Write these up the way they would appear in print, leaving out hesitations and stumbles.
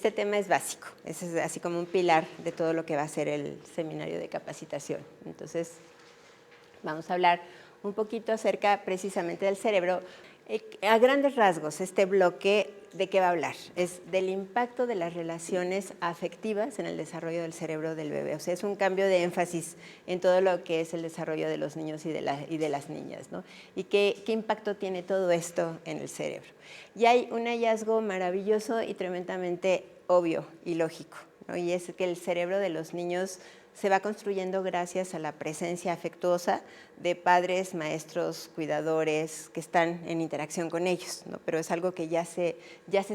este tema es básico, es así como un pilar de todo lo que va a ser el seminario de capacitación. Entonces, vamos a hablar un poquito acerca precisamente del cerebro. A grandes rasgos, este bloque, ¿de qué va a hablar? Es del impacto de las relaciones afectivas en el desarrollo del cerebro del bebé. O sea, es un cambio de énfasis en todo lo que es el desarrollo de los niños y de las niñas, ¿no? Y qué impacto tiene todo esto en el cerebro. Y hay un hallazgo maravilloso y tremendamente obvio y lógico, ¿no? Y es que el cerebro de los niños se va construyendo gracias a la presencia afectuosa de padres, maestros, cuidadores que están en interacción con ellos, ¿no? Pero es algo que ya se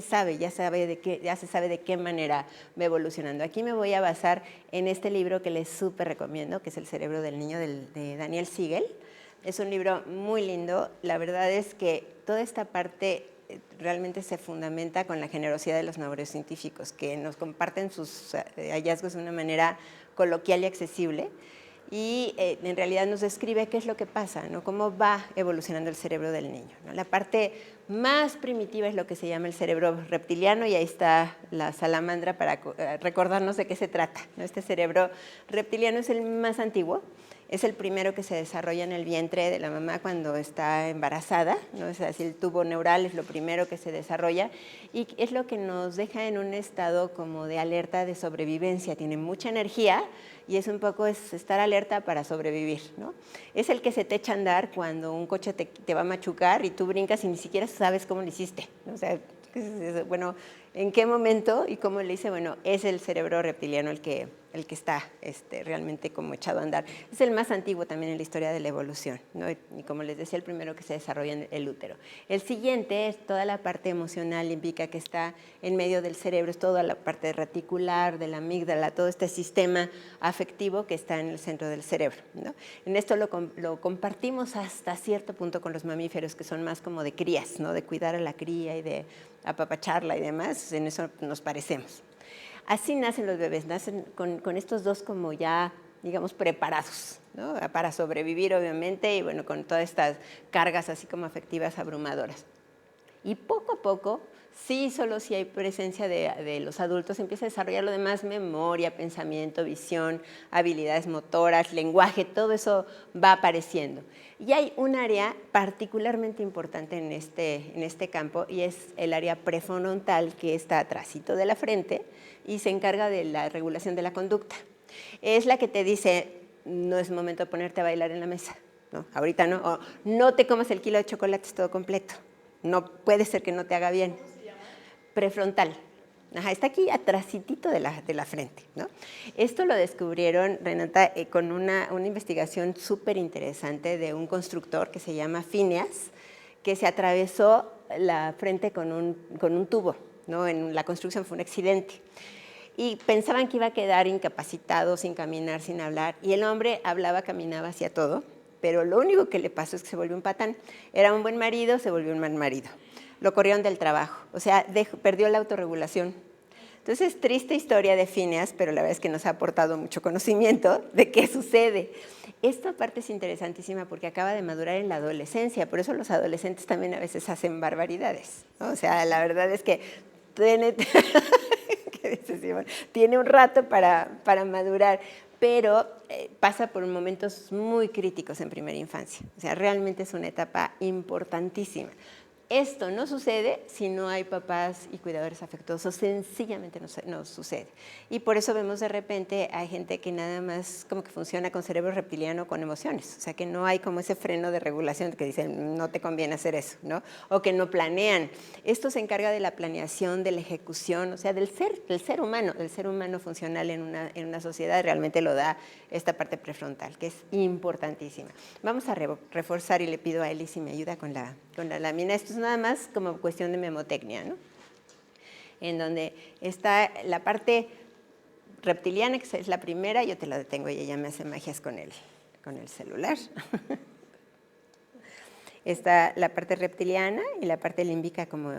sabe de qué manera va evolucionando. Aquí me voy a basar en este libro que les súper recomiendo, que es El cerebro del niño de Daniel Siegel. Es un libro muy lindo. La verdad es que toda esta parte realmente se fundamenta con la generosidad de los neurocientíficos, que nos comparten sus hallazgos de una manera coloquial y accesible, y en realidad nos describe qué es lo que pasa, ¿no? Cómo va evolucionando el cerebro del niño, ¿no? La parte más primitiva es lo que se llama el cerebro reptiliano, y ahí está la salamandra para recordarnos de qué se trata, ¿no? Este cerebro reptiliano es el más antiguo, es el primero que se desarrolla en el vientre de la mamá cuando está embarazada, ¿no? Es así, el tubo neural es lo primero que se desarrolla y es lo que nos deja en un estado como de alerta de sobrevivencia. Tiene mucha energía y es un poco estar alerta para sobrevivir, ¿no? Es el que se te echa a andar cuando un coche te va a machucar y tú brincas y ni siquiera sabes cómo lo hiciste, ¿no? O sea, bueno, ¿en qué momento y cómo le hice? Bueno, es el cerebro reptiliano el que está realmente como echado a andar. Es el más antiguo también en la historia de la evolución, ¿no? Y como les decía, el primero que se desarrolla en el útero. El siguiente es toda la parte emocional límbica que está en medio del cerebro, es toda la parte reticular, de la amígdala, todo este sistema afectivo que está en el centro del cerebro, ¿no? En esto lo compartimos hasta cierto punto con los mamíferos, que son más como de crías, ¿no? De cuidar a la cría y de apapacharla y demás, en eso nos parecemos. Así nacen los bebés, nacen con estos dos como ya, digamos, preparados, ¿no? Para sobrevivir, obviamente, y bueno, con todas estas cargas así como afectivas abrumadoras. Y poco a poco, sí, solo si hay presencia de los adultos, empieza a desarrollar lo demás: memoria, pensamiento, visión, habilidades motoras, lenguaje, todo eso va apareciendo. Y hay un área particularmente importante en este campo, y es el área prefrontal, que está atrásito de la frente y se encarga de la regulación de la conducta. Es la que te dice: no es momento de ponerte a bailar en la mesa, ¿no? Ahorita no, o no te comas el kilo de chocolates todo completo. No puede ser que no te haga bien. ¿Cómo se llama? Prefrontal. Ajá, está aquí atrásitito de la frente, ¿no? Esto lo descubrieron, Renata, con una investigación súper interesante de un constructor que se llama Phineas, que se atravesó la frente con un tubo, ¿no? En la construcción fue un accidente. Y pensaban que iba a quedar incapacitado, sin caminar, sin hablar. Y el hombre hablaba, caminaba, hacía todo, pero lo único que le pasó es que se volvió un patán. Era un buen marido, se volvió un mal marido. Lo corrieron del trabajo, o sea, perdió la autorregulación. Entonces, triste historia de Phineas, pero la verdad es que nos ha aportado mucho conocimiento de qué sucede. Esta parte es interesantísima porque acaba de madurar en la adolescencia, por eso los adolescentes también a veces hacen barbaridades, ¿no? O sea, la verdad es que tiene un rato para madurar, pero pasa por momentos muy críticos en primera infancia. O sea, realmente es una etapa importantísima. Esto no sucede si no hay papás y cuidadores afectuosos, sencillamente no sucede. Y por eso vemos de repente hay gente que nada más como que funciona con cerebro reptiliano con emociones, o sea que no hay como ese freno de regulación que dicen no te conviene hacer eso, ¿no? O que no planean. Esto se encarga de la planeación, de la ejecución, o sea del ser humano funcional en una sociedad, realmente lo da esta parte prefrontal, que es importantísima. Vamos a reforzar y le pido a Eli si me ayuda con la lámina. Esto es nada más como cuestión de memotecnia, ¿no? En donde está la parte reptiliana, que es la primera, yo te la detengo y ella me hace magias con el celular. Está la parte reptiliana y la parte límbica como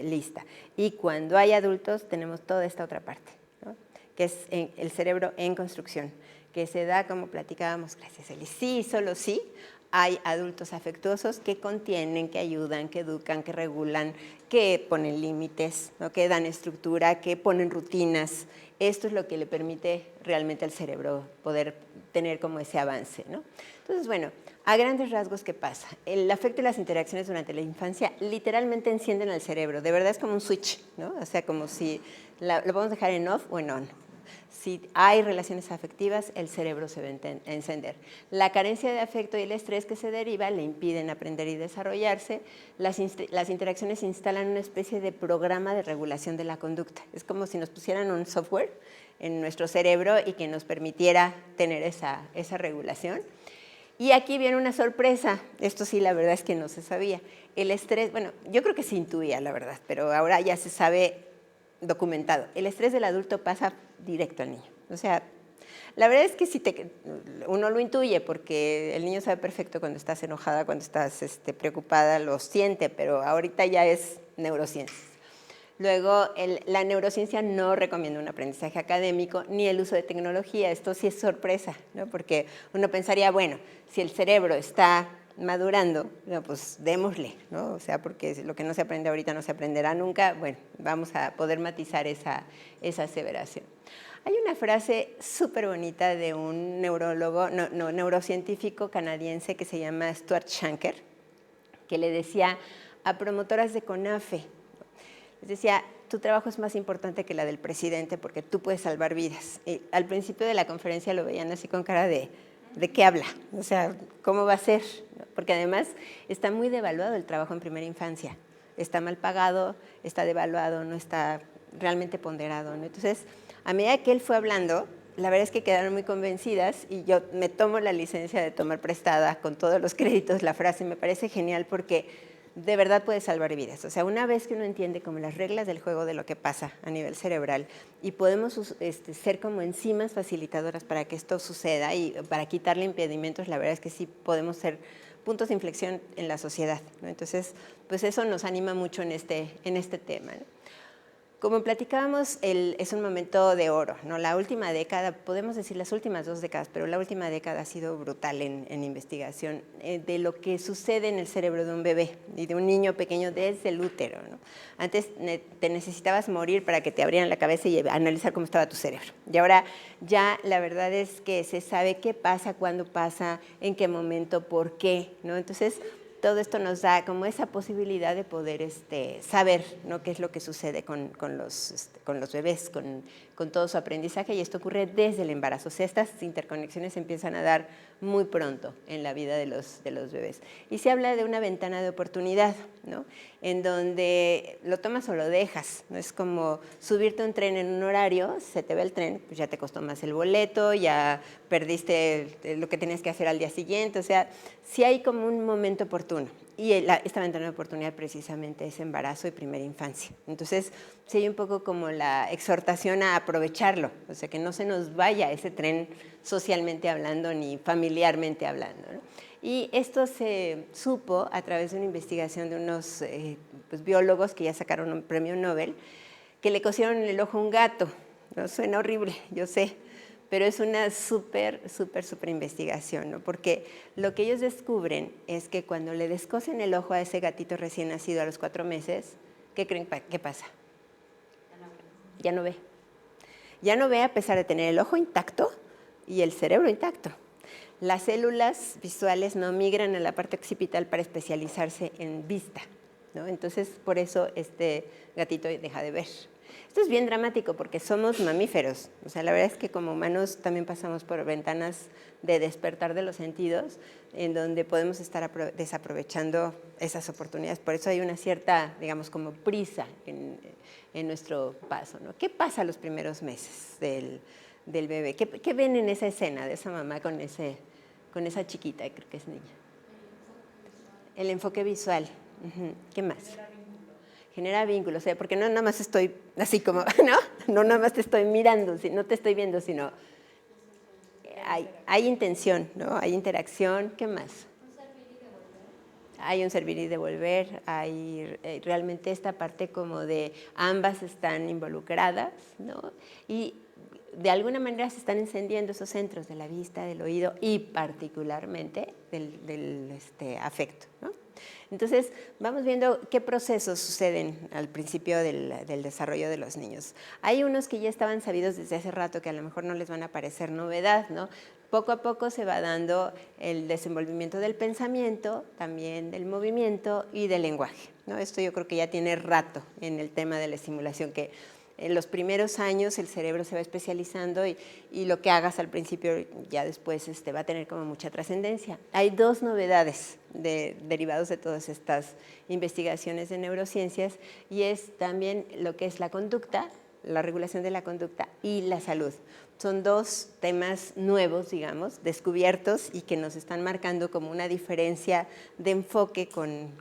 lista. Y cuando hay adultos tenemos toda esta otra parte, ¿no? Que es el cerebro en construcción, que se da, como platicábamos, gracias Eli, sí, solo sí, hay adultos afectuosos que contienen, que ayudan, que educan, que regulan, que ponen límites, ¿no? Que dan estructura, que ponen rutinas. Esto es lo que le permite realmente al cerebro poder tener como ese avance, ¿no? Entonces, bueno, a grandes rasgos, ¿qué pasa? El afecto y las interacciones durante la infancia literalmente encienden al cerebro. De verdad es como un switch, ¿no? O sea, como si lo podemos dejar en off o en on. Si hay relaciones afectivas, el cerebro se va a encender. La carencia de afecto y el estrés que se deriva le impiden aprender y desarrollarse. Las interacciones instalan una especie de programa de regulación de la conducta. Es como si nos pusieran un software en nuestro cerebro y que nos permitiera tener esa regulación. Y aquí viene una sorpresa. Esto sí, la verdad es que no se sabía. El estrés, bueno, yo creo que se intuía, la verdad, pero ahora ya se sabe documentado. El estrés del adulto pasa directo al niño. O sea, la verdad es que uno lo intuye porque el niño sabe perfecto cuando estás enojada, cuando estás preocupada, lo siente, pero ahorita ya es neurociencia. Luego, la neurociencia no recomienda un aprendizaje académico ni el uso de tecnología. Esto sí es sorpresa, ¿no? Porque uno pensaría, bueno, si el cerebro está madurando, no, pues démosle, ¿no? O sea, porque lo que no se aprende ahorita no se aprenderá nunca. Bueno, vamos a poder matizar esa aseveración. Hay una frase súper bonita de un neurocientífico canadiense que se llama Stuart Shanker, que le decía a promotoras de CONAFE, les decía, tu trabajo es más importante que la del presidente porque tú puedes salvar vidas. Y al principio de la conferencia lo veían así con cara de qué habla, o sea, ¿cómo va a ser? Porque además está muy devaluado el trabajo en primera infancia. Está mal pagado, está devaluado, no está realmente ponderado, ¿no? Entonces, a medida que él fue hablando, la verdad es que quedaron muy convencidas y yo me tomo la licencia de tomar prestada con todos los créditos la frase. Me parece genial porque de verdad puede salvar vidas. O sea, una vez que uno entiende como las reglas del juego de lo que pasa a nivel cerebral y podemos ser como enzimas facilitadoras para que esto suceda y para quitarle impedimentos, la verdad es que sí podemos ser puntos de inflexión en la sociedad, ¿no? Entonces, pues eso nos anima mucho en este tema, ¿no? Como platicábamos, es un momento de oro, ¿no? La última década, podemos decir las últimas 2 décadas, pero la última década ha sido brutal en investigación de lo que sucede en el cerebro de un bebé y de un niño pequeño desde el útero, ¿no? Antes te necesitabas morir para que te abrieran la cabeza y analizar cómo estaba tu cerebro. Y ahora ya la verdad es que se sabe qué pasa, cuándo pasa, en qué momento, por qué, ¿no? Entonces, todo esto nos da como esa posibilidad de poder saber, ¿no?, qué es lo que sucede con los bebés, con todo su aprendizaje, y esto ocurre desde el embarazo. O sea, estas interconexiones se empiezan a dar muy pronto en la vida de los bebés. Y se habla de una ventana de oportunidad, ¿no?, en donde lo tomas o lo dejas, ¿no? Es como subirte a un tren en un horario, se te ve el tren, pues ya te costó más el boleto, ya perdiste lo que tenías que hacer al día siguiente. O sea, sí hay como un momento oportuno. Y esta ventana de oportunidad precisamente es embarazo y primera infancia. Entonces, sí hay un poco como la exhortación a aprovecharlo, o sea, que no se nos vaya ese tren socialmente hablando ni familiarmente hablando, ¿no? Y esto se supo a través de una investigación de unos biólogos que ya sacaron un premio Nobel, que le cosieron en el ojo a un gato, ¿no? Suena horrible, yo sé, pero es una súper investigación, ¿no? Porque lo que ellos descubren es que cuando le descosen el ojo a ese gatito recién nacido a los 4 meses, ¿qué creen que pasa? Ya no ve. Ya no ve a pesar de tener el ojo intacto y el cerebro intacto. Las células visuales no migran a la parte occipital para especializarse en vista, ¿no? Entonces, por eso este gatito deja de ver. Esto es bien dramático porque somos mamíferos. O sea, la verdad es que como humanos también pasamos por ventanas de despertar de los sentidos en donde podemos estar desaprovechando esas oportunidades. Por eso hay una cierta, digamos, como prisa en nuestro paso, ¿no? ¿Qué pasa los primeros meses del bebé? ¿Qué ven en esa escena de esa mamá con esa chiquita, creo que es niña? El enfoque visual. ¿Qué más? Genera vínculos, o sea, porque no nada más estoy así como, ¿no? No nada más te estoy mirando, no te estoy viendo, sino hay intención, ¿no? Hay interacción. ¿Qué más? Hay un servir y devolver, hay realmente esta parte como de ambas están involucradas, ¿no? Y de alguna manera se están encendiendo esos centros de la vista, del oído y particularmente del afecto, ¿no? Entonces, vamos viendo qué procesos suceden al principio del desarrollo de los niños. Hay unos que ya estaban sabidos desde hace rato que a lo mejor no les van a parecer novedad, ¿no? Poco a poco se va dando el desenvolvimiento del pensamiento, también del movimiento y del lenguaje, ¿no? Esto yo creo que ya tiene rato en el tema de la estimulación, que en los primeros años el cerebro se va especializando y lo que hagas al principio ya después va a tener como mucha trascendencia. Hay dos novedades derivados de todas estas investigaciones de neurociencias y es también lo que es la conducta, la regulación de la conducta y la salud. Son dos temas nuevos, digamos, descubiertos y que nos están marcando como una diferencia de enfoque con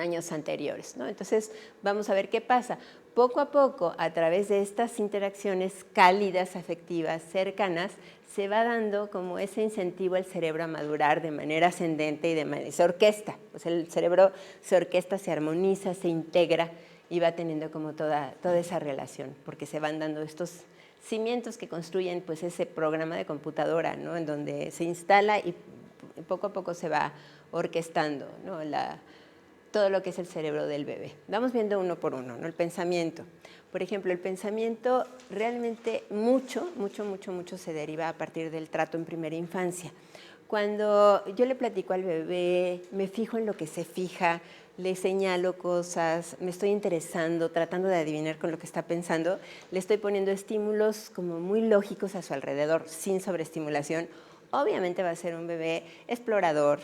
años anteriores, ¿no? Entonces, vamos a ver qué pasa. Poco a poco, a través de estas interacciones cálidas, afectivas, cercanas, se va dando como ese incentivo al cerebro a madurar de manera ascendente y se orquesta. Pues el cerebro se orquesta, se armoniza, se integra y va teniendo como toda esa relación, porque se van dando estos cimientos que construyen pues ese programa de computadora, ¿no? En donde se instala y poco a poco se va orquestando, ¿no? Todo lo que es el cerebro del bebé. Vamos viendo uno por uno, ¿no? El pensamiento. Por ejemplo, el pensamiento realmente mucho se deriva a partir del trato en primera infancia. Cuando yo le platico al bebé, me fijo en lo que se fija, le señalo cosas, me estoy interesando, tratando de adivinar con lo que está pensando, le estoy poniendo estímulos como muy lógicos a su alrededor, sin sobreestimulación. Obviamente va a ser un bebé explorador,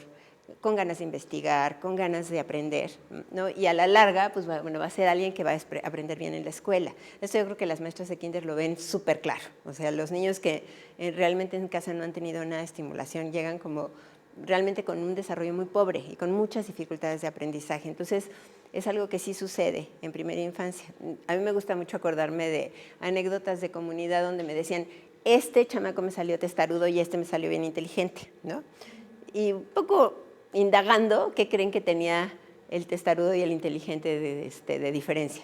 con ganas de investigar, con ganas de aprender, ¿no? Y a la larga, pues va a ser alguien que va a aprender bien en la escuela. Esto yo creo que las maestras de kinder lo ven súper claro. O sea, los niños que realmente en casa no han tenido nada de estimulación llegan como realmente con un desarrollo muy pobre y con muchas dificultades de aprendizaje. Entonces, es algo que sí sucede en primera infancia. A mí me gusta mucho acordarme de anécdotas de comunidad donde me decían, este chamaco me salió testarudo y este me salió bien inteligente, ¿no? Y un poco indagando qué creen que tenía el testarudo y el inteligente de diferencia.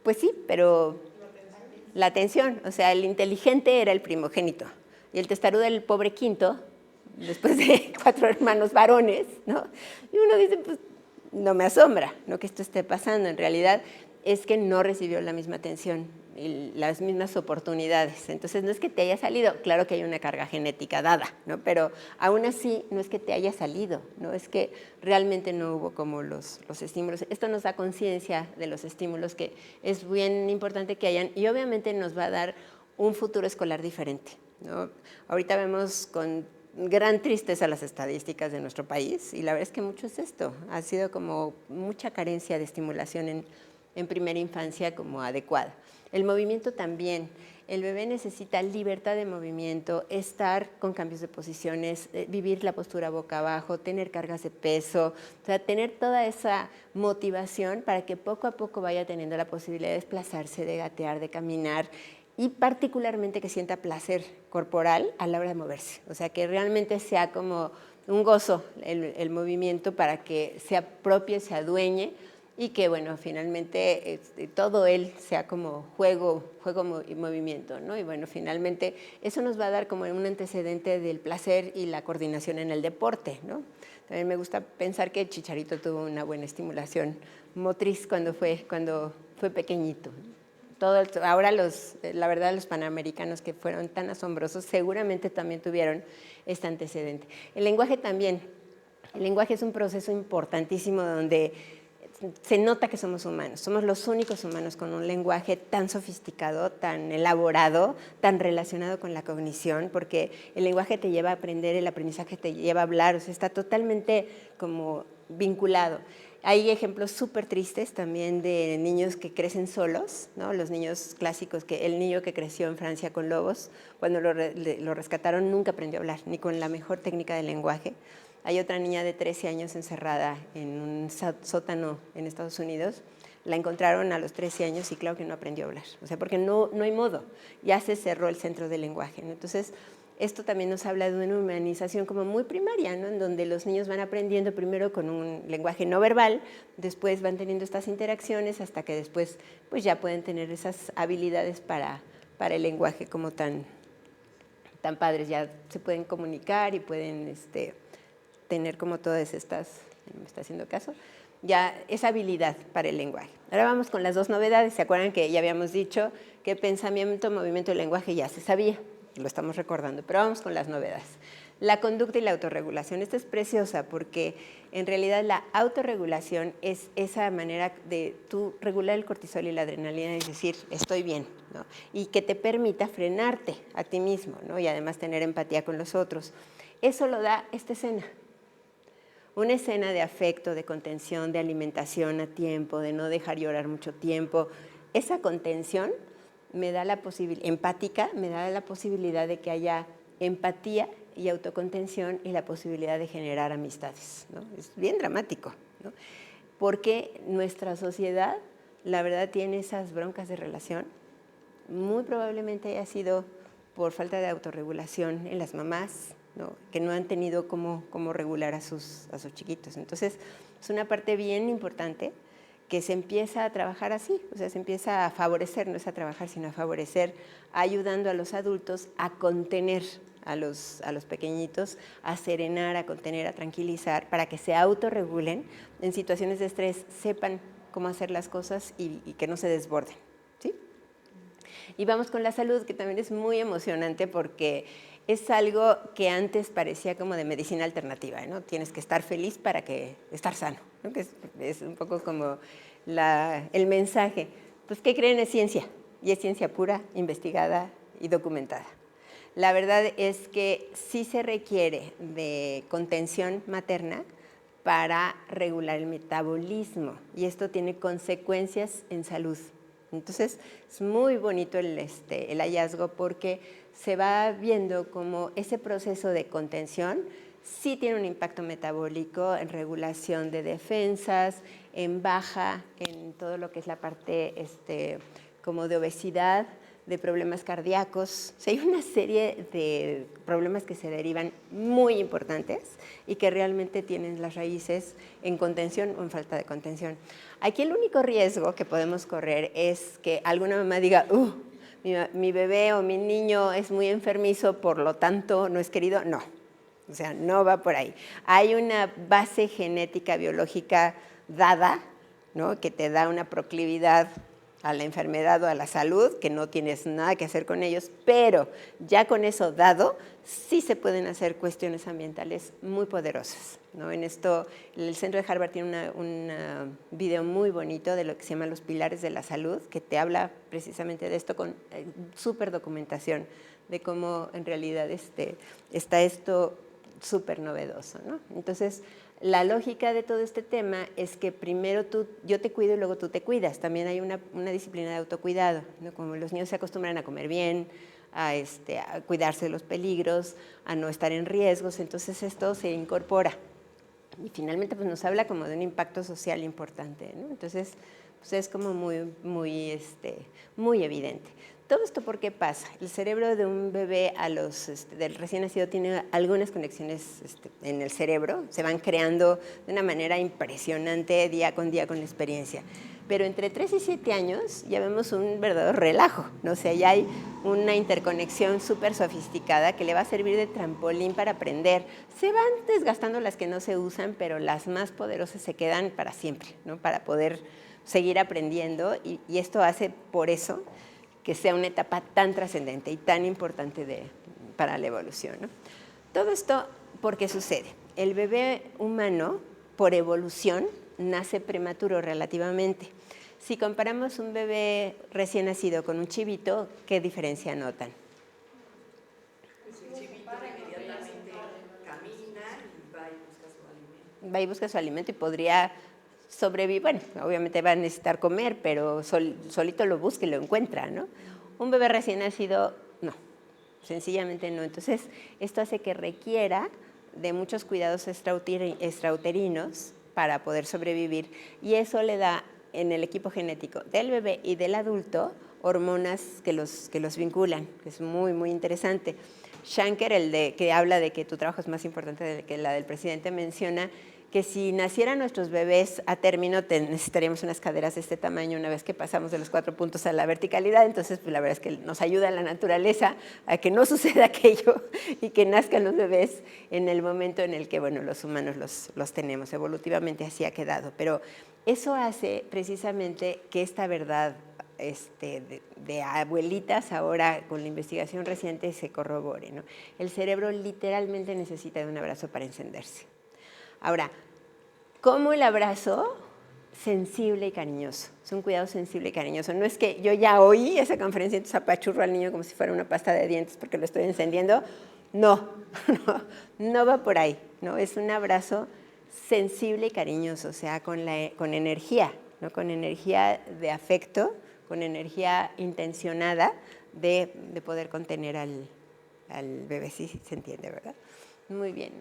Pues sí, pero la atención, o sea, el inteligente era el primogénito y el testarudo era el pobre quinto, después de 4 hermanos varones, ¿no? Y uno dice, pues no me asombra, ¿no?, que esto esté pasando. En realidad es que no recibió la misma atención y las mismas oportunidades. Entonces, no es que te haya salido, claro que hay una carga genética dada, ¿no? Pero aún así no es que te haya salido, ¿no? Es que realmente no hubo como los estímulos. Esto nos da conciencia de los estímulos, que es bien importante que hayan, y obviamente nos va a dar un futuro escolar diferente, ¿no? Ahorita vemos con gran tristeza las estadísticas de nuestro país y la verdad es que mucho es esto. Ha sido como mucha carencia de estimulación en primera infancia como adecuada. El movimiento también. El bebé necesita libertad de movimiento, estar con cambios de posiciones, vivir la postura boca abajo, tener cargas de peso, o sea, tener toda esa motivación para que poco a poco vaya teniendo la posibilidad de desplazarse, de gatear, de caminar y particularmente que sienta placer corporal a la hora de moverse. O sea, que realmente sea como un gozo el movimiento para que se apropie, se adueñe y que, bueno, finalmente todo él sea como juego y movimiento, ¿no? Y bueno, finalmente eso nos va a dar como un antecedente del placer y la coordinación en el deporte, ¿no? También me gusta pensar que Chicharito tuvo una buena estimulación motriz cuando fue pequeñito. Ahora la verdad, los panamericanos que fueron tan asombrosos seguramente también tuvieron este antecedente. El lenguaje también. El lenguaje es un proceso importantísimo donde se nota que somos humanos, somos los únicos humanos con un lenguaje tan sofisticado, tan elaborado, tan relacionado con la cognición, porque el lenguaje te lleva a aprender, el aprendizaje te lleva a hablar, o sea, está totalmente como vinculado. Hay ejemplos súper tristes también de niños que crecen solos, ¿no? Los niños clásicos, que el niño que creció en Francia con lobos, cuando lo rescataron nunca aprendió a hablar, ni con la mejor técnica de lenguaje. Hay otra niña de 13 años encerrada en un sótano en Estados Unidos. La encontraron a los 13 años y claro que no aprendió a hablar. O sea, porque no hay modo. Ya se cerró el centro del lenguaje, ¿no? Entonces, esto también nos habla de una humanización como muy primaria, ¿no? En donde los niños van aprendiendo primero con un lenguaje no verbal, después van teniendo estas interacciones hasta que después pues ya pueden tener esas habilidades para el lenguaje como tan padres, ya se pueden comunicar y pueden tener como todas estas, ¿me está haciendo caso? Ya esa habilidad para el lenguaje. Ahora vamos con las dos novedades. ¿Se acuerdan que ya habíamos dicho que pensamiento, movimiento y lenguaje ya se sabía? Lo estamos recordando, pero vamos con las novedades. La conducta y la autorregulación. Esta es preciosa porque en realidad la autorregulación es esa manera de tú regular el cortisol y la adrenalina y decir, estoy bien, ¿no? Y que te permita frenarte a ti mismo, ¿no? Y además tener empatía con los otros. Eso lo da esta escena. Una escena de afecto, de contención, de alimentación a tiempo, de no dejar llorar mucho tiempo. Esa contención me da la posibilidad, empática, me da la posibilidad de que haya empatía y autocontención y la posibilidad de generar amistades, ¿no? Es bien dramático, ¿no? Porque nuestra sociedad, la verdad, tiene esas broncas de relación. Muy probablemente haya sido por falta de autorregulación en las mamás, ¿no? Que no han tenido cómo regular a sus chiquitos. Entonces, es una parte bien importante que se empieza a trabajar así, o sea, se empieza a favorecer, no es a trabajar, sino a favorecer, ayudando a los adultos a contener a los pequeñitos, a serenar, a contener, a tranquilizar, para que se autorregulen en situaciones de estrés, sepan cómo hacer las cosas y que no se desborden, ¿sí? Y vamos con la salud, que también es muy emocionante porque es algo que antes parecía como de medicina alternativa, ¿no? Tienes que estar feliz para estar sano, ¿no? Que es un poco como el mensaje. Pues, ¿qué creen? Es ciencia, y es ciencia pura, investigada y documentada. La verdad es que sí se requiere de contención materna para regular el metabolismo, y esto tiene consecuencias en salud. Entonces, es muy bonito el hallazgo porque se va viendo como ese proceso de contención sí tiene un impacto metabólico en regulación de defensas, en baja, en todo lo que es la parte como de obesidad, de problemas cardíacos. O sea, hay una serie de problemas que se derivan muy importantes y que realmente tienen las raíces en contención o en falta de contención. Aquí el único riesgo que podemos correr es que alguna mamá diga, mi bebé o mi niño es muy enfermizo, por lo tanto no es querido. No, o sea, no va por ahí. Hay una base genética biológica dada, ¿no? Que te da una proclividad a la enfermedad o a la salud, que no tienes nada que hacer con ellos, pero ya con eso dado, sí se pueden hacer cuestiones ambientales muy poderosas, ¿no? En esto, el Centro de Harvard tiene un video muy bonito de lo que se llama los pilares de la salud, que te habla precisamente de esto con súper documentación, de cómo en realidad está esto súper novedoso, ¿no? Entonces, la lógica de todo este tema es que primero yo te cuido y luego tú te cuidas. También hay una disciplina de autocuidado, ¿no? Como los niños se acostumbran a comer bien, a cuidarse de los peligros, a no estar en riesgos, entonces esto se incorpora. Y finalmente pues, nos habla como de un impacto social importante, ¿no? Entonces, pues es como muy evidente. ¿Todo esto por qué pasa? El cerebro de un bebé del recién nacido tiene algunas conexiones en el cerebro, se van creando de una manera impresionante día con la experiencia. Pero entre 3 y 7 años ya vemos un verdadero relajo, ¿no? O sea, ya hay una interconexión súper sofisticada que le va a servir de trampolín para aprender. Se van desgastando las que no se usan, pero las más poderosas se quedan para siempre, ¿no? Para poder seguir aprendiendo y esto hace por eso que sea una etapa tan trascendente y tan importante para la evolución, ¿no? Todo esto, ¿por qué sucede? El bebé humano, por evolución, nace prematuro relativamente. Si comparamos un bebé recién nacido con un chivito, ¿qué diferencia notan? Pues el chivito inmediatamente camina y va y busca su alimento. Va y busca su alimento y podría sobrevivir. Bueno, obviamente va a necesitar comer, pero solito lo busca y lo encuentra, ¿no? Un bebé recién nacido, no, sencillamente no. Entonces, esto hace que requiera de muchos cuidados extrauterinos para poder sobrevivir y eso le da en el equipo genético del bebé y del adulto hormonas que los vinculan, que es muy, muy interesante. Shanker, que habla de que tu trabajo es más importante que la del presidente, menciona que si nacieran nuestros bebés a término, necesitaríamos unas caderas de este tamaño una vez que pasamos de los 4 puntos a la verticalidad. Entonces, pues, la verdad es que nos ayuda la naturaleza a que no suceda aquello y que nazcan los bebés en el momento en el que, bueno, los humanos los tenemos. Evolutivamente así ha quedado. Pero eso hace precisamente que esta verdad de abuelitas ahora con la investigación reciente se corrobore, ¿no? El cerebro literalmente necesita de un abrazo para encenderse. Ahora, ¿cómo el abrazo? Sensible y cariñoso. Es un cuidado sensible y cariñoso. No es que yo ya oí esa conferencia y entonces apachurro al niño como si fuera una pasta de dientes porque lo estoy encendiendo. No, no va por ahí, ¿no? Es un abrazo sensible y cariñoso, o sea, con energía, ¿no? Con energía de afecto, con energía intencionada de poder contener al bebé. Sí, se entiende, ¿verdad? Muy bien.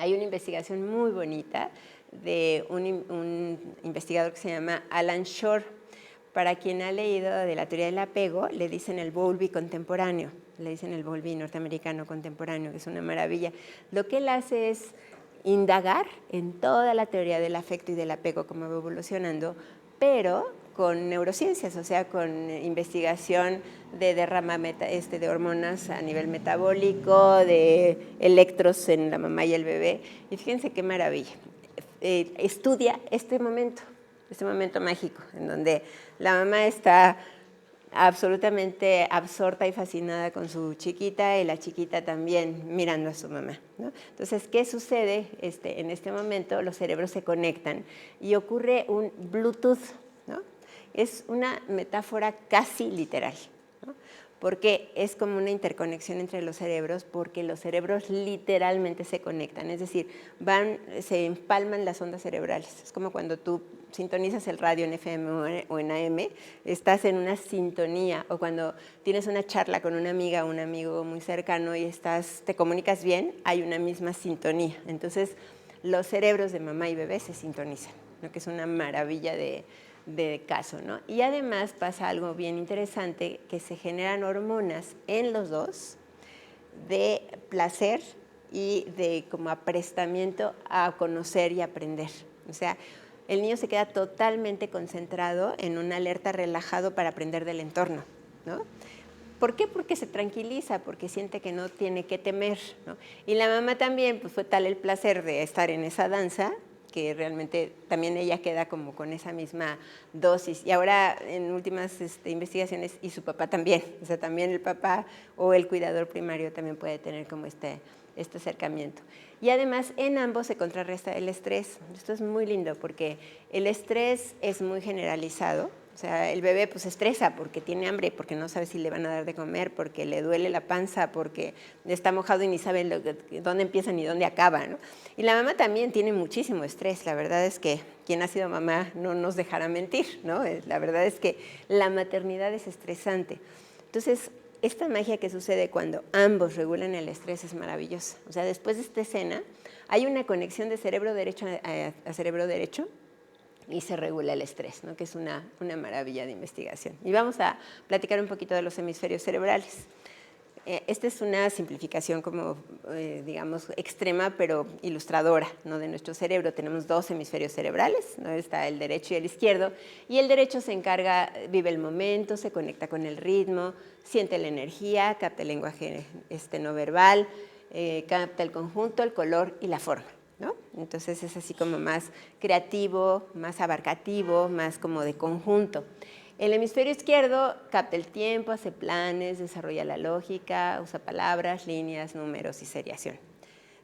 Hay una investigación muy bonita de un investigador que se llama Alan Shore. Para quien ha leído de la teoría del apego, le dicen el Bowlby contemporáneo, le dicen el Bowlby norteamericano contemporáneo, que es una maravilla. Lo que él hace es indagar en toda la teoría del afecto y del apego, como va evolucionando, pero con neurociencias, o sea, con investigación de derrama de hormonas a nivel metabólico, de electros en la mamá y el bebé. Y fíjense qué maravilla. Estudia este momento mágico, en donde la mamá está absolutamente absorta y fascinada con su chiquita y la chiquita también mirando a su mamá, ¿no? Entonces, ¿qué sucede? En este momento los cerebros se conectan y ocurre un Bluetooth, ¿no? Es una metáfora casi literal, ¿no? Porque es como una interconexión entre los cerebros, porque los cerebros literalmente se conectan, es decir, se empalman las ondas cerebrales. Es como cuando tú sintonizas el radio en FM o en AM, estás en una sintonía, o cuando tienes una charla con una amiga o un amigo muy cercano y te comunicas bien, hay una misma sintonía. Entonces, los cerebros de mamá y bebé se sintonizan, ¿no? Que es una maravilla de caso, ¿no? Y además pasa algo bien interesante, que se generan hormonas en los dos de placer y de como aprestamiento a conocer y aprender. O sea, el niño se queda totalmente concentrado en una alerta relajado para aprender del entorno, ¿no? ¿Por qué? Porque se tranquiliza, porque siente que no tiene que temer, ¿no? Y la mamá también, pues fue tal el placer de estar en esa danza, que realmente también ella queda como con esa misma dosis. Y ahora en últimas investigaciones, y su papá también, o sea, también el papá o el cuidador primario también puede tener como este acercamiento. Y además en ambos se contrarresta el estrés. Esto es muy lindo porque el estrés es muy generalizado. O sea, el bebé pues se estresa porque tiene hambre, porque no sabe si le van a dar de comer, porque le duele la panza, porque está mojado y ni sabe dónde empieza ni dónde acaba, ¿no? Y la mamá también tiene muchísimo estrés. La verdad es que quien ha sido mamá no nos dejará mentir, ¿no? La verdad es que la maternidad es estresante. Entonces, esta magia que sucede cuando ambos regulan el estrés es maravillosa. O sea, después de esta escena hay una conexión de cerebro derecho a cerebro derecho, y se regula el estrés, ¿no? Que es una maravilla de investigación. Y vamos a platicar un poquito de los hemisferios cerebrales. Esta es una simplificación como, digamos, extrema, pero ilustradora, ¿no? De nuestro cerebro. Tenemos 2 hemisferios cerebrales, ¿no? Está el derecho y el izquierdo, y el derecho se encarga, vive el momento, se conecta con el ritmo, siente la energía, capta el lenguaje no verbal, capta el conjunto, el color y la forma, ¿no? Entonces es así como más creativo, más abarcativo, más como de conjunto. El hemisferio izquierdo capta el tiempo, hace planes, desarrolla la lógica, usa palabras, líneas, números y seriación.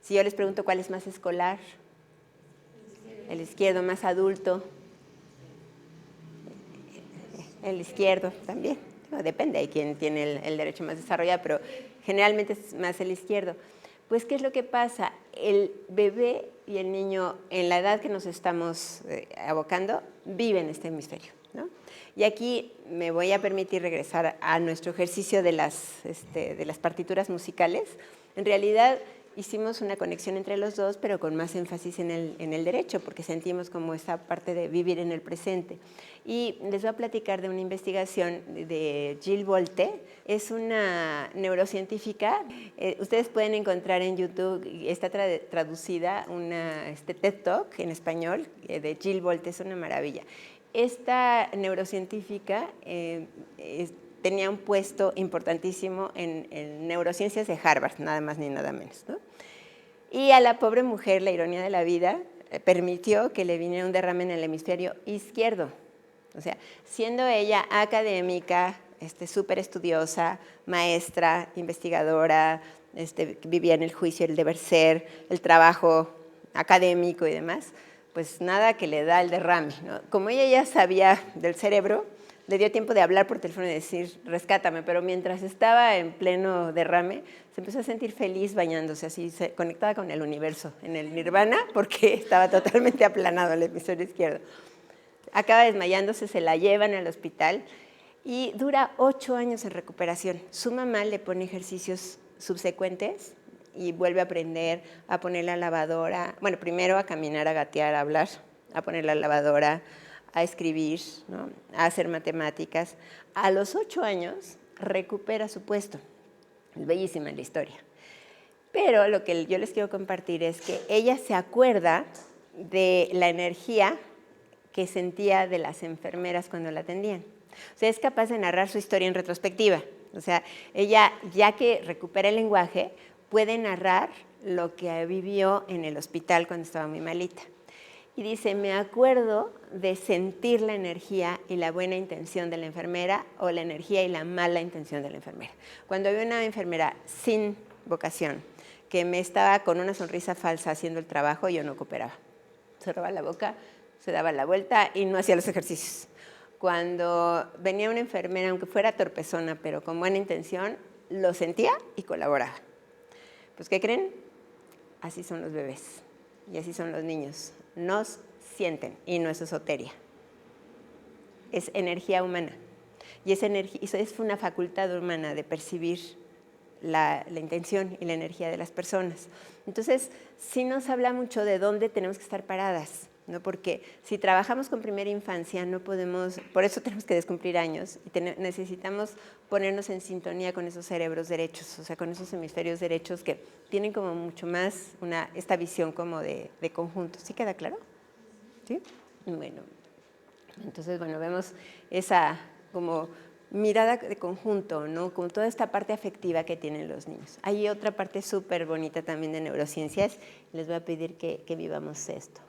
Si yo les pregunto cuál es más escolar, el izquierdo, más adulto, el izquierdo también. No, depende, hay quien tiene el derecho más desarrollado, pero generalmente es más el izquierdo. Pues, ¿qué es lo que pasa? El bebé y el niño, en la edad que nos estamos abocando, viven este hemisferio, ¿no? Y aquí me voy a permitir regresar a nuestro ejercicio de las partituras musicales. En realidad, hicimos una conexión entre los dos, pero con más énfasis en el derecho, porque sentimos como esa parte de vivir en el presente. Y les voy a platicar de una investigación de Jill Bolte. Es una neurocientífica. Ustedes pueden encontrar en YouTube, está traducida, TED Talk en español de Jill Bolte, es una maravilla. Esta neurocientífica tenía un puesto importantísimo en neurociencias de Harvard, nada más ni nada menos, ¿no? Y a la pobre mujer, la ironía de la vida, permitió que le viniera un derrame en el hemisferio izquierdo. O sea, siendo ella académica, súper estudiosa, maestra, investigadora, vivía en el juicio, el deber ser, el trabajo académico y demás, pues nada que le da el derrame, ¿no? Como ella ya sabía del cerebro, le dio tiempo de hablar por teléfono y decir, rescátame, pero mientras estaba en pleno derrame, se empezó a sentir feliz bañándose, así, conectada con el universo, en el nirvana, porque estaba totalmente aplanado el hemisferio izquierdo. Acaba desmayándose, se la llevan al hospital y dura 8 años en recuperación. Su mamá le pone ejercicios subsecuentes y vuelve a aprender a poner la lavadora, bueno, primero a caminar, a gatear, a hablar, a poner la lavadora, a escribir, ¿no? A hacer matemáticas. A los 8 años recupera su puesto. Es bellísima la historia. Pero lo que yo les quiero compartir es que ella se acuerda de la energía que sentía de las enfermeras cuando la atendían. O sea, es capaz de narrar su historia en retrospectiva. O sea, ella, ya que recupera el lenguaje, puede narrar lo que vivió en el hospital cuando estaba muy malita. Y dice, me acuerdo de sentir la energía y la buena intención de la enfermera o la energía y la mala intención de la enfermera. Cuando había una enfermera sin vocación que me estaba con una sonrisa falsa haciendo el trabajo, yo no cooperaba. Cerraba la boca, se daba la vuelta y no hacía los ejercicios. Cuando venía una enfermera, aunque fuera torpezona, pero con buena intención, lo sentía y colaboraba. Pues, ¿qué creen? Así son los bebés y así son los niños. Nos sienten y no es esoteria. Es energía humana. Y esa energía, eso es una facultad humana de percibir la intención y la energía de las personas. Entonces, sí nos habla mucho de dónde tenemos que estar paradas, ¿no? Porque si trabajamos con primera infancia, no podemos, por eso tenemos que descumplir años y necesitamos ponernos en sintonía con esos cerebros derechos, o sea, con esos hemisferios derechos que tienen como mucho más esta visión como de conjunto. ¿Sí queda claro? ¿Sí? Bueno, entonces, bueno, vemos esa como mirada de conjunto, ¿no? Con toda esta parte afectiva que tienen los niños. Hay otra parte súper bonita también de neurociencias. Les voy a pedir que vivamos esto.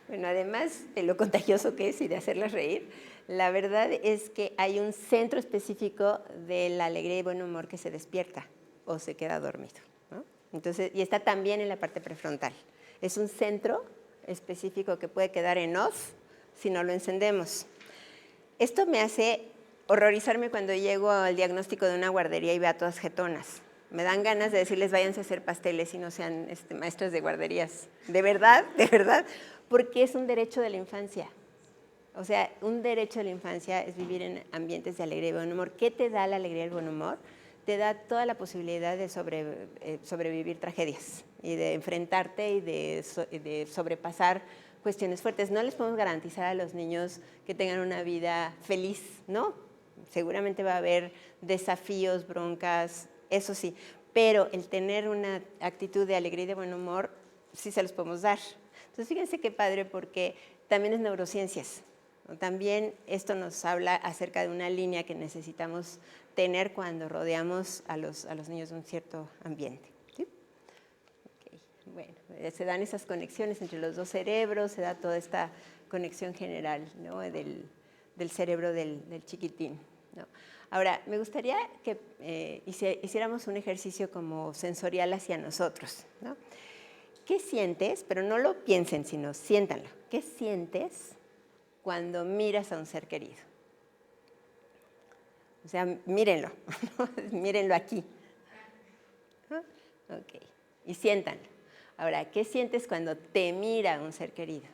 Bueno, además de lo contagioso que es y de hacerlas reír, la verdad es que hay un centro específico de la alegría y buen humor que se despierta o se queda dormido, ¿no? Entonces, y está también en la parte prefrontal. Es un centro específico que puede quedar en off si no lo encendemos. Esto me hace horrorizarme cuando llego al diagnóstico de una guardería y veo a todas jetonas. Me dan ganas de decirles, váyanse a hacer pasteles y no sean maestras de guarderías. De verdad, porque es un derecho de la infancia. O sea, un derecho de la infancia es vivir en ambientes de alegría y buen humor. ¿Qué te da la alegría y el buen humor? Te da toda la posibilidad de sobrevivir tragedias y de enfrentarte y de sobrepasar cuestiones fuertes. No les podemos garantizar a los niños que tengan una vida feliz, ¿no? Seguramente va a haber desafíos, broncas, eso sí, pero el tener una actitud de alegría y de buen humor, sí se los podemos dar. Entonces, fíjense qué padre, porque también es neurociencias. También esto nos habla acerca de una línea que necesitamos tener cuando rodeamos a los niños de un cierto ambiente. ¿Sí? Okay. Bueno, se dan esas conexiones entre los dos cerebros, se da toda esta conexión general, ¿no? del cerebro del chiquitín, ¿no? Ahora, me gustaría que hiciéramos un ejercicio como sensorial hacia nosotros, ¿no? ¿Qué sientes? Pero no lo piensen, sino siéntanlo. ¿Qué sientes cuando miras a un ser querido? O sea, mírenlo, mírenlo aquí. Ok, y siéntanlo. Ahora, ¿qué sientes cuando te mira un ser querido?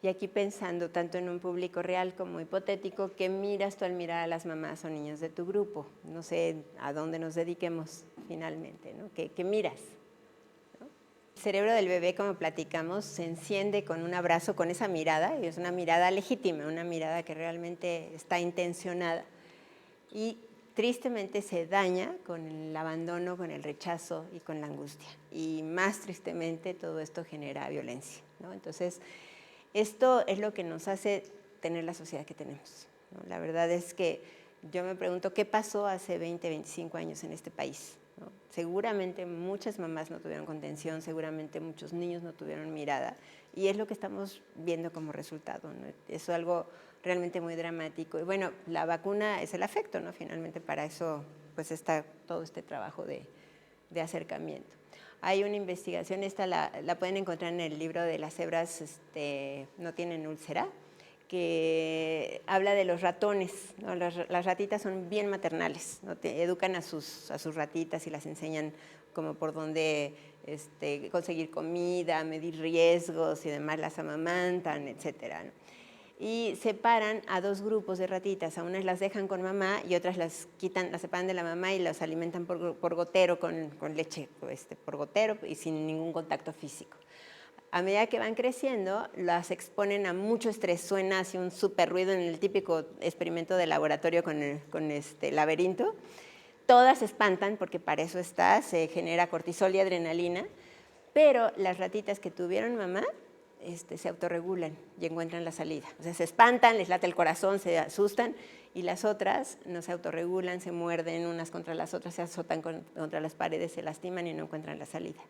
Y aquí pensando tanto en un público real como hipotético, ¿qué miras tú al mirar a las mamás o niños de tu grupo? No sé a dónde nos dediquemos finalmente, ¿no? ¿Qué miras? ¿No? El cerebro del bebé, como platicamos, se enciende con un abrazo, con esa mirada, y es una mirada legítima, una mirada que realmente está intencionada. Y tristemente se daña con el abandono, con el rechazo y con la angustia. Y más tristemente todo esto genera violencia, ¿no? Entonces, esto es lo que nos hace tener la sociedad que tenemos, ¿no? La verdad es que yo me pregunto qué pasó hace 20, 25 años en este país, ¿no? Seguramente muchas mamás no tuvieron contención, seguramente muchos niños no tuvieron mirada, y es lo que estamos viendo como resultado, ¿no? Es algo realmente muy dramático. Y bueno, la vacuna es el afecto, ¿no? Finalmente para eso pues está todo este trabajo de acercamiento. Hay una investigación, esta la pueden encontrar en el libro de las cebras no tienen úlcera, que habla de los ratones, ¿no? Las ratitas son bien maternales, ¿no? Educan a sus ratitas y las enseñan como por dónde conseguir comida, medir riesgos y demás, las amamantan, etcétera, ¿no? Y separan a dos grupos de ratitas, a unas las dejan con mamá y otras las quitan, las separan de la mamá y las alimentan por gotero, con leche por gotero y sin ningún contacto físico. A medida que van creciendo, las exponen a mucho estrés. Suena así un súper ruido en el típico experimento de laboratorio con este laberinto. Todas se espantan porque para eso está, se genera cortisol y adrenalina, pero las ratitas que tuvieron mamá se autorregulan y encuentran la salida. O sea, se espantan, les late el corazón, se asustan, y las otras no se autorregulan, se muerden unas contra las otras, se azotan contra las paredes, se lastiman y no encuentran la salida.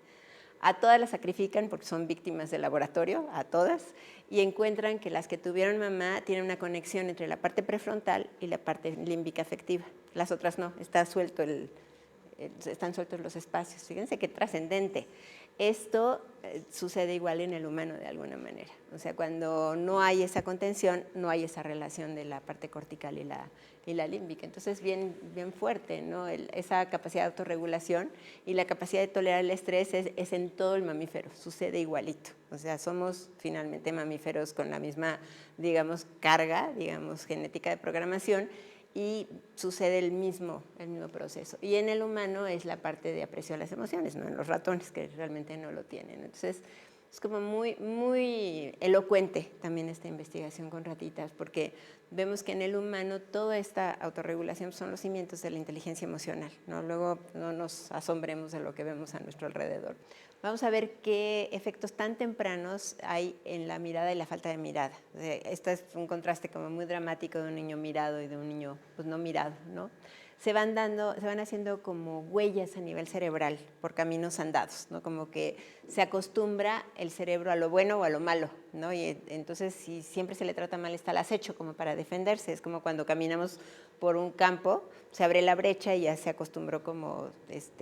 A todas las sacrifican porque son víctimas del laboratorio, a todas, y encuentran que las que tuvieron mamá tienen una conexión entre la parte prefrontal y la parte límbica afectiva. Las otras no, están sueltos los espacios. Fíjense qué trascendente. Esto sucede igual en el humano de alguna manera. O sea, cuando no hay esa contención, no hay esa relación de la parte cortical y la límbica. Entonces, bien fuerte, ¿no? Esa capacidad de autorregulación y la capacidad de tolerar el estrés es en todo el mamífero, sucede igualito. O sea, somos finalmente mamíferos con la misma, digamos, carga, digamos, genética de programación, y sucede el mismo proceso. Y en el humano es la parte de aprecio a las emociones, no en los ratones, que realmente no lo tienen. Entonces, es como muy elocuente también esta investigación con ratitas, porque vemos que en el humano toda esta autorregulación son los cimientos de la inteligencia emocional, ¿no? Luego no nos asombremos de lo que vemos a nuestro alrededor. Vamos a ver qué efectos tan tempranos hay en la mirada y la falta de mirada. Este es un contraste como muy dramático de un niño mirado y de un niño pues no mirado, ¿no? Se van haciendo como huellas a nivel cerebral por caminos andados, ¿no? Como que se acostumbra el cerebro a lo bueno o a lo malo, ¿no? Y entonces si siempre se le trata mal está el acecho como para defenderse. Es como cuando caminamos por un campo, se abre la brecha y ya se acostumbró como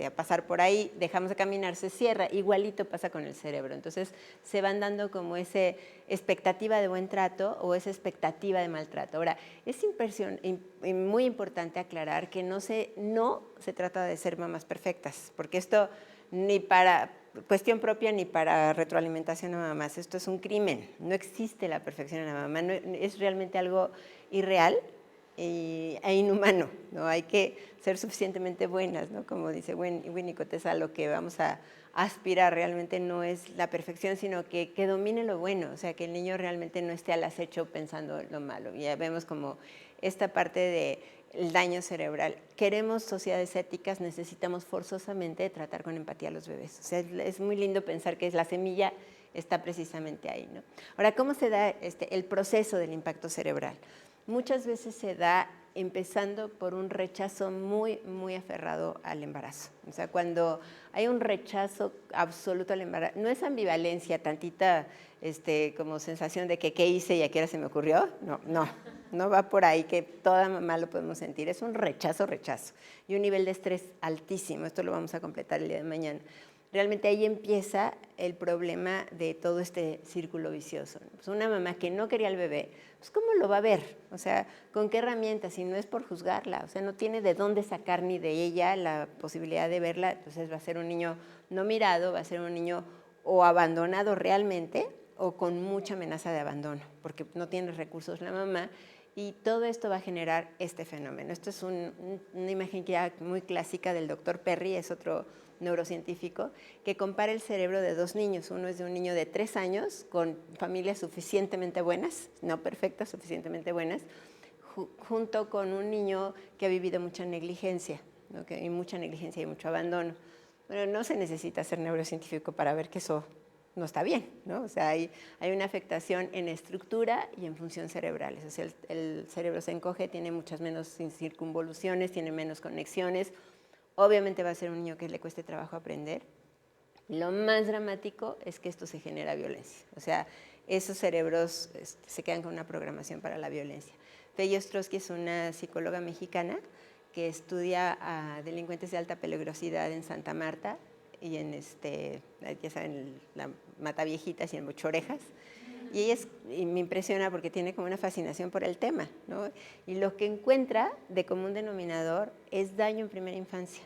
a pasar por ahí, dejamos de caminar, se cierra, igualito pasa con el cerebro. Entonces se van dando como esa expectativa de buen trato o esa expectativa de maltrato. Ahora, es muy importante aclarar que no se trata de ser mamás perfectas, porque esto ni para cuestión propia ni para retroalimentación a mamás, esto es un crimen, no existe la perfección en la mamá, no, es realmente algo irreal e inhumano, ¿no? Hay que ser suficientemente buenas, ¿no? Como dice Winnicott, es a lo que vamos a aspirar, realmente no es la perfección, sino que domine lo bueno, o sea, que el niño realmente no esté al acecho pensando lo malo. Ya vemos como esta parte del daño cerebral. Queremos sociedades éticas, necesitamos forzosamente tratar con empatía a los bebés. O sea, es muy lindo pensar que la semilla está precisamente ahí, ¿no? Ahora, ¿cómo se da el proceso del impacto cerebral? Muchas veces se da empezando por un rechazo muy aferrado al embarazo. O sea, cuando hay un rechazo absoluto al embarazo, no es ambivalencia, tantita como sensación de que qué hice y a qué hora se me ocurrió, no va por ahí, que toda mamá lo podemos sentir, es un rechazo y un nivel de estrés altísimo. Esto lo vamos a completar el día de mañana. realmente ahí empieza el problema de todo este círculo vicioso. Pues una mamá que no quería al bebé, pues ¿cómo lo va a ver? O sea, ¿con qué herramientas? Si no es por juzgarla, o sea, no tiene de dónde sacar ni de ella la posibilidad de verla, entonces va a ser un niño no mirado, va a ser un niño o abandonado realmente o con mucha amenaza de abandono, porque no tiene recursos la mamá, y todo esto va a generar este fenómeno. Esto es una imagen que ya muy clásica del doctor Perry, es otro neurocientífico, que compara el cerebro de dos niños. Uno es de un niño de 3 años con familias suficientemente buenas, no perfectas, suficientemente buenas, junto con un niño que ha vivido mucha negligencia, ¿no? Y mucha negligencia y mucho abandono. Bueno, no se necesita ser neurocientífico para ver que eso no está bien, ¿no? O sea, hay una afectación en estructura y en función cerebrales. O sea, el cerebro se encoge, tiene muchas menos circunvoluciones, tiene menos conexiones. Obviamente va a ser un niño que le cueste trabajo aprender. Lo más dramático es que esto se genera violencia. O sea, esos cerebros se quedan con una programación para la violencia. Fey Ostrowski es una psicóloga mexicana que estudia a delincuentes de alta peligrosidad en Santa Marta y en, ya saben, la Mataviejitas y en Mochorejas. Y me impresiona porque tiene como una fascinación por el tema, ¿no? Y lo que encuentra de común denominador es daño en primera infancia.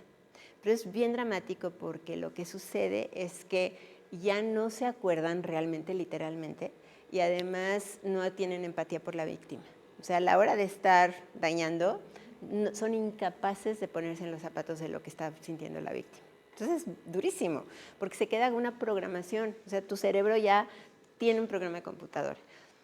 Pero es bien dramático porque lo que sucede es que ya no se acuerdan realmente, literalmente, y además no tienen empatía por la víctima. O sea, a la hora de estar dañando, son incapaces de ponerse en los zapatos de lo que está sintiendo la víctima. Entonces es durísimo, porque se queda una programación. O sea, tu cerebro ya tiene un programa de computadora.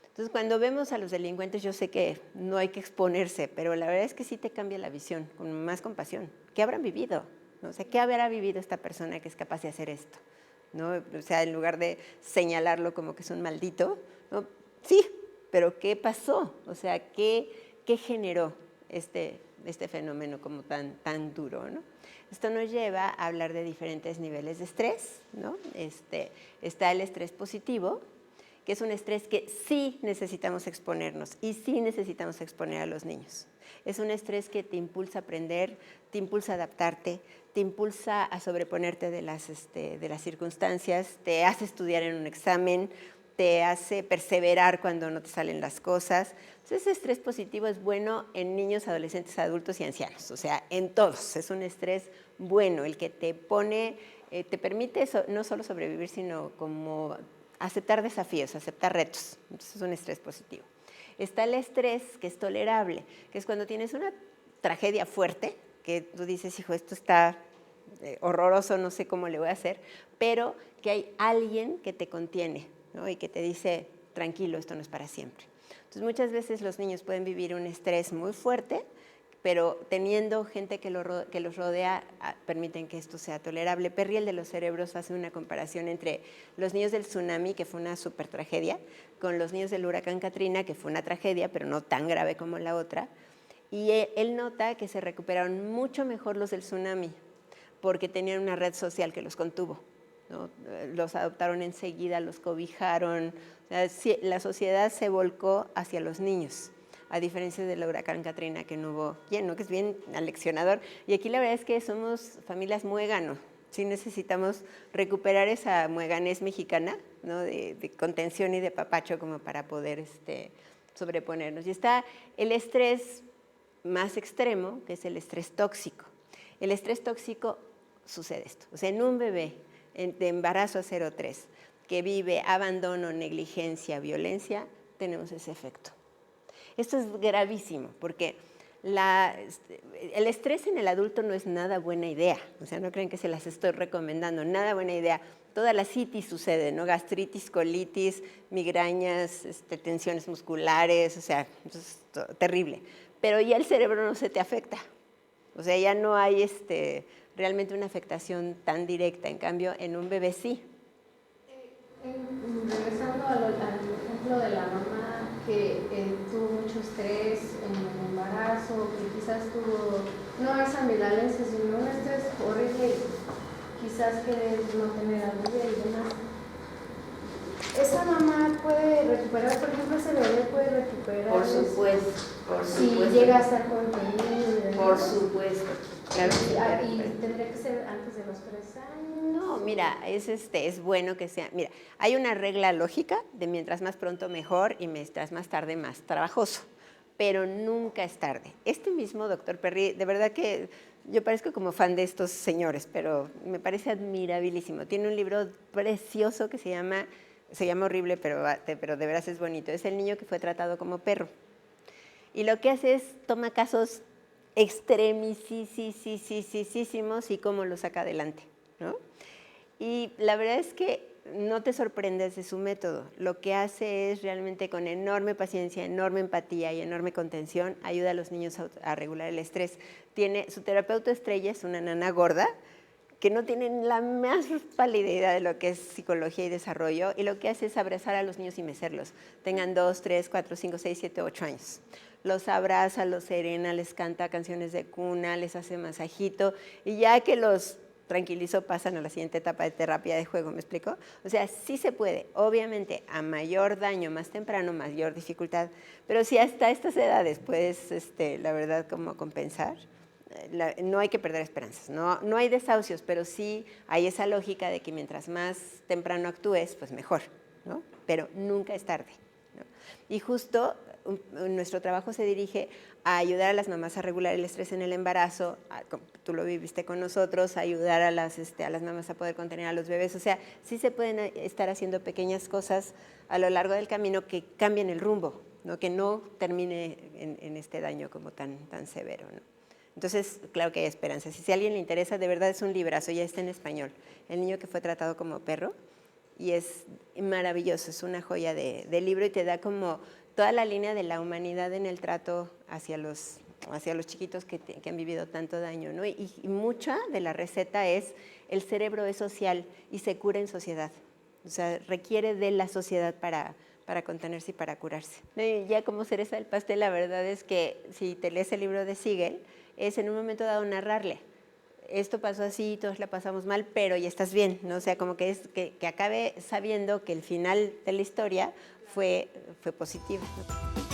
Entonces, cuando vemos a los delincuentes, yo sé que no hay que exponerse, pero la verdad es que sí te cambia la visión, con más compasión. ¿Qué habrán vivido? ¿No? O sea, ¿qué habrá vivido esta persona que es capaz de hacer esto? ¿No? O sea, en lugar de señalarlo como que es un maldito, ¿no? Sí, pero ¿qué pasó? O sea, ¿qué generó este fenómeno como tan duro, ¿no? Esto nos lleva a hablar de diferentes niveles de estrés, ¿no? Está el estrés positivo, que es un estrés que sí necesitamos exponernos y sí necesitamos exponer a los niños. Es un estrés que te impulsa a aprender, te impulsa a adaptarte, te impulsa a sobreponerte de las circunstancias, te hace estudiar en un examen, te hace perseverar cuando no te salen las cosas. Entonces, ese estrés positivo es bueno en niños, adolescentes, adultos y ancianos, o sea, en todos. Es un estrés bueno, el que te pone, te permite no solo sobrevivir, sino como aceptar desafíos, aceptar retos. Entonces, es un estrés positivo. Está el estrés que es tolerable, que es cuando tienes una tragedia fuerte, que tú dices, hijo, esto está horroroso, no sé cómo le voy a hacer, pero que hay alguien que te contiene, ¿no? Y que te dice, tranquilo, esto no es para siempre. Entonces, muchas veces los niños pueden vivir un estrés muy fuerte, pero teniendo gente que los rodea, permiten que esto sea tolerable. Perry, el de los cerebros, hace una comparación entre los niños del tsunami, que fue una súper tragedia, con los niños del huracán Katrina, que fue una tragedia, pero no tan grave como la otra. Y él nota que se recuperaron mucho mejor los del tsunami, porque tenían una red social que los contuvo, ¿no? Los adoptaron enseguida, los cobijaron. O sea, la sociedad se volcó hacia los niños, a diferencia del huracán Katrina, que no hubo quien, ¿no? Que es bien aleccionador. Y aquí la verdad es que somos familias muégano. Sí necesitamos recuperar esa mueganés mexicana, ¿no? de contención y de papacho como para poder sobreponernos. Y está el estrés más extremo, que es el estrés tóxico. El estrés tóxico sucede esto. O sea, en un bebé de embarazo a 0-3 que vive abandono, negligencia, violencia, tenemos ese efecto. Esto es gravísimo porque el estrés en el adulto no es nada buena idea. O sea, no creen que se las estoy recomendando, nada buena idea. Toda la citis sucede, ¿no? Gastritis, colitis, migrañas, tensiones musculares, o sea, es terrible. Pero ya el cerebro no se te afecta. O sea, ya no hay realmente una afectación tan directa. En cambio, en un bebé sí. Regresando al ejemplo de la mamá que tuvo mucho estrés en el embarazo, que quizás tuvo, no esa ambivalencia, sino un estrés horrible, quizás querer no tener al bebé y demás. ¿Esa mamá puede recuperar, por ejemplo, ese bebé puede recuperar? Por supuesto, por si supuesto. Llega a estar contenido. Por supuesto. Claro, sí, claro, Y claro. tendría que ser antes de los 3 años. No, mira, es bueno que sea. Mira, hay una regla lógica de mientras más pronto mejor y mientras más tarde más trabajoso, pero nunca es tarde. Este mismo doctor Perry, de verdad que yo parezco como fan de estos señores, pero me parece admirabilísimo. Tiene un libro precioso que se llama horrible, pero de veras es bonito. Es El niño que fue tratado como perro. Y lo que hace es toma casos extremisísimos y cómo los saca adelante, ¿no? Y la verdad es que no te sorprendes de su método. Lo que hace es realmente con enorme paciencia, enorme empatía y enorme contención, ayuda a los niños a regular el estrés. Su terapeuta estrella es una nana gorda que no tiene la más pálida idea de lo que es psicología y desarrollo, y lo que hace es abrazar a los niños y mecerlos. Tengan 2, 3, 4, 5, 6, 7, 8 años. Los abraza, los serena, les canta canciones de cuna, les hace masajito, y ya que los tranquilizó, pasan a la siguiente etapa de terapia de juego, ¿me explico? O sea, sí se puede, obviamente, a mayor daño, más temprano, mayor dificultad, pero si hasta estas edades puedes, la verdad, como compensar, no hay que perder esperanzas, no hay desahucios, pero sí hay esa lógica de que mientras más temprano actúes, pues mejor, ¿no? Pero nunca es tarde, ¿no? Y justo nuestro trabajo se dirige a ayudar a las mamás a regular el estrés en el embarazo, tú lo viviste con nosotros, a ayudar a las mamás a poder contener a los bebés. O sea, sí se pueden estar haciendo pequeñas cosas a lo largo del camino que cambien el rumbo, ¿no? Que no termine en este daño como tan severo, ¿no? Entonces, claro que hay esperanza. Si a alguien le interesa, de verdad es un librazo, ya está en español. El niño que fue tratado como perro, y es maravilloso, es una joya de libro y te da como toda la línea de la humanidad en el trato hacia los chiquitos que han vivido tanto daño, ¿no? Y mucha de la receta es el cerebro es social y se cura en sociedad. O sea, requiere de la sociedad para contenerse y para curarse. Y ya como cereza del pastel, la verdad es que si te lees el libro de Siegel, es en un momento dado narrarle. Esto pasó así, todos la pasamos mal, pero ya estás bien, ¿no? O sea, como que acabe sabiendo que el final de la historia fue positivo, ¿no?